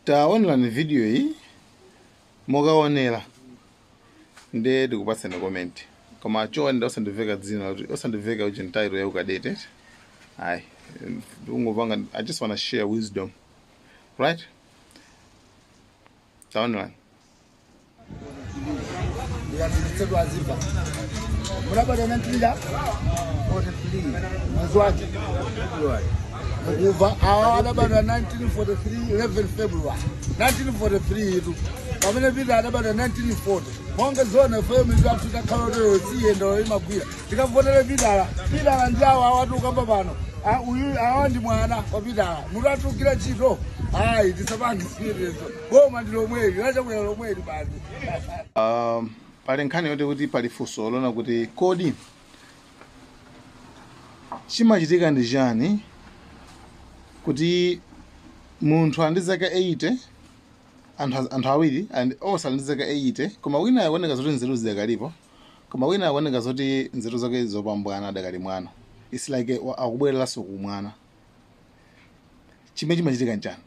taonera video hii mukaonera nde ndikupasani comment koma chonde osandiveka dzina osandiveka uchi ntairo ya ukadete hayi ungopanga I just want to share wisdom, right? Taonera Over about 1943, 11 February 1943 itu pamene vita about 1940 monga zone family zathu takhalotero siyendo imagwira tikavotera vidala ndiawo awatu kamba pano uyu awa ndi mwana wa vidala mutatukira chito hayi tisapange sirezo boma ndilomweli lachakwera lomweli basi. pali nkhani yote kuti pali funso lona kuti kodi chimachitika ndi chani kuti munthu andi zaka 80 anthu awiri onse ali ndi zaka 80 koma wina akuoneka zoti nzeru zidakalipo koma wina akuoneka zoti nzeru zake zopambwana adakali mwana. It's like akubwereranso kumwana. Chimene chimachitika nchani?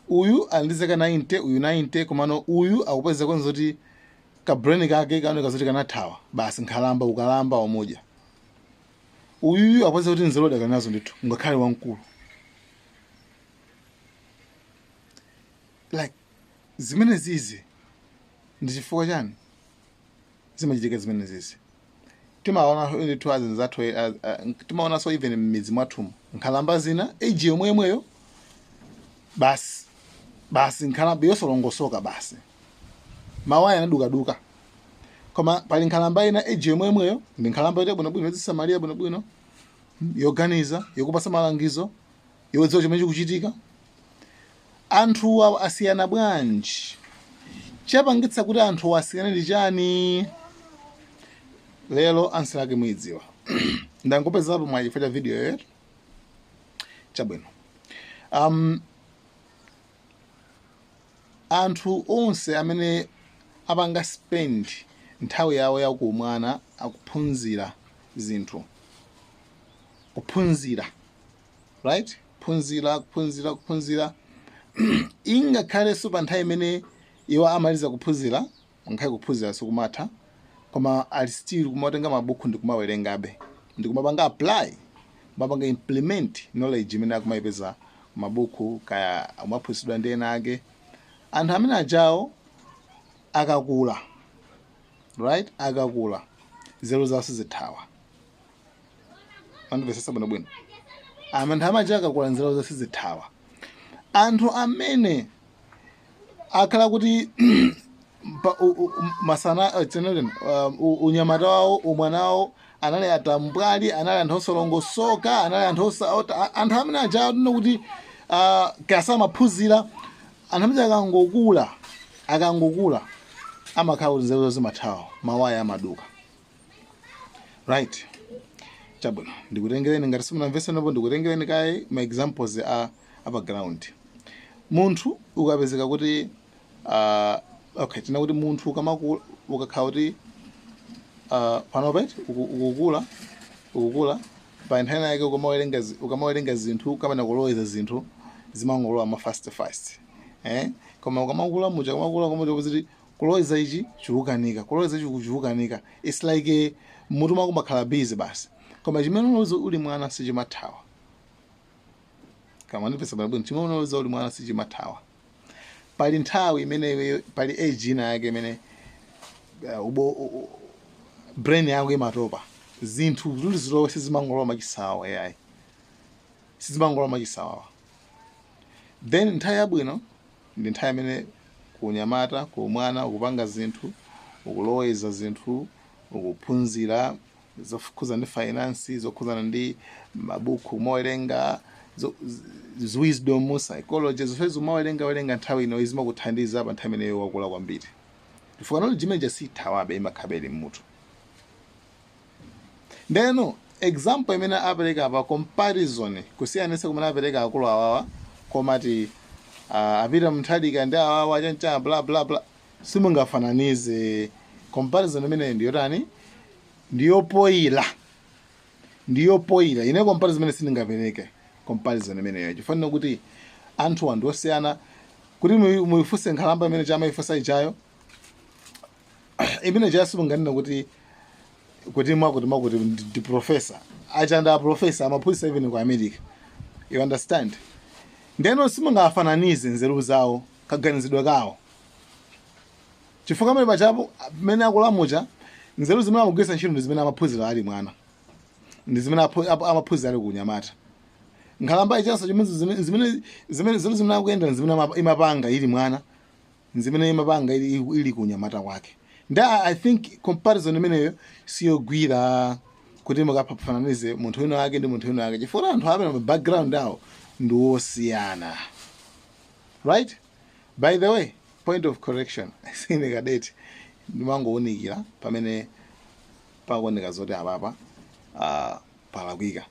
Uyu ali ndi zaka 90 uyu 90 komano uyu akupeza konza zoti ka brain kake kaoneka zoti kanathawa basi nkhalamba ukalamba wamoja. Uyu akupeza kuti nzeru adakali nazo ndithu ngakhale wamkulu. Like zimene zizi ndi chifukwa chani zimachitika zimene zizi? Timaona ndithu azinzathu timaona so even m'midzi mwathumu nkhalamba zina age yomweyo basi nkhalamba yosolongosoka basi mawaya anadukaduka koma pali nkhalamba ina age yomweyo ndi nkhalamba yote bwinobwino yozisamalira bwinobwino yoganiza yokupasa malangizo yodziwa chimene chikuchitika. Anthu asiyana bwanji? Chapangitsa kuti anthu asiyane ndi chani? Lero answer lake muidziwa. Ndangopeza apo mwa chifukwa cha video yetu. Chabwino. Anthu onse amene apanga spend nthawi yawo yakumwana akuphunzira zinthu. Kuphunzira. Right? Kuphunzira. Ingakhale so pa nthawi imene iwo amaliza kuphunzira, ngakhale kuphunzira sikumatha, koma ali still kumatenga mabuku ndi kumawerengabe. Ndi kumapanga apply, kumapanga implement knowledge imene akumayipeza mabuku kaya amaphunzitsidwa ndi ena ake. Anthu amene ajawo akakula. Right? Akakula. Nzeru zawo sizithawa. Andivesesa bwino. Anthu amajawo akakula nzeru zawo sizithawa. Anthu amene akhala kuti masana unyamata wawo umwana wawo anali atambwali anali anthu osolongosoka anali anthu anthu amene ajawo kuti kasa maphunzira anthu amene akangokula amakhala kuti nzeru zimathawa mawaya amaduka. Right? Chabwino ndikutengereni ngati simunamvesa nopo ndikutengereni kaye ma examples a background. Munthu ukapezeka kuti okay tina kuti munthu ukakhala kuti panopet ukukula pa nthawi yake ukamawerenga zinthu kapena kuloweza zinthu zimangolowa ma fast koma ukamakula koma kuti kuloweza ichi chiwukanika it's like mutu mwako makhala busy basi koma chimene unawuza uli mwana sichimathawa. Kama ndipesa bwino chimene unawuza uli mwana sichimathawa. Pali nthawi imene pali age ina yake imene brain yako imatopa zinthu zilizowa sizimangolowa machisawa yayi sizimangolowa machisawa. Then nthawi yabwino ndi nthawi imene kunyamata kumwana ukupanga zinthu ukuloweza zinthu ukuphunzira zokhuza ndi finance zokhuza ndi mabuku mowerenga wisdom psychology zofezo mawerenga nthawi ino zimakuthandiza pa nthawi imene wakula kwambiri. Chifukwa knowledge imene sithawabe imakhabeli mutu. Ndeno example imene apereka pa comparison kusiyanisa kumene apereka akulu awawa komati apita mthalika ndi awawa chancha bla bla bla simungafananize. Comparison imene ndiyo tani ndiyo poila ine comparison imene sindingapereke comparison imene chifukwa kuti anthu wandosiyana kuti muifuse nkhalamba imene chamayifusa ichayo imene chasimunganena kuti mwakuti ndi professor achanda professor amaphunzitsa even ku America, you understand. Ndeno simungafananize nzeru zawo kaganizidwe kawo chifukwa mali pachapo mmene akulamucha nzeru zimene amagwiritsa ntchito ndi zimene amaphunzira ali mwana, ndi zimene amaphunzira ali kunyamata. Nkhalamba ichanso zimene akuyenda zimene imapanga ili mwana, zimene imapanga ili kunyamata kwake. I think comparison imeneyo siyogwira kuti mukafananize munthu wina wake ndi munthu wina wake chifukwa anthu amene background awo ndi wosiyana, right? By the way, point of correction, sine kadeti ndimangowunikira pamene pakuoneka zoti apapa palakwika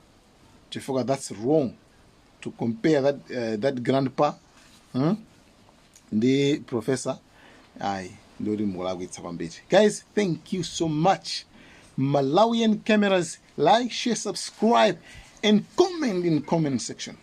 chifukwa that's wrong to compare that grandpa ndi professor. Ndoti mukulakwitsa kwambiri. Guys, thank you so much. Malawian Cameras, like, share, subscribe and comment in comment section.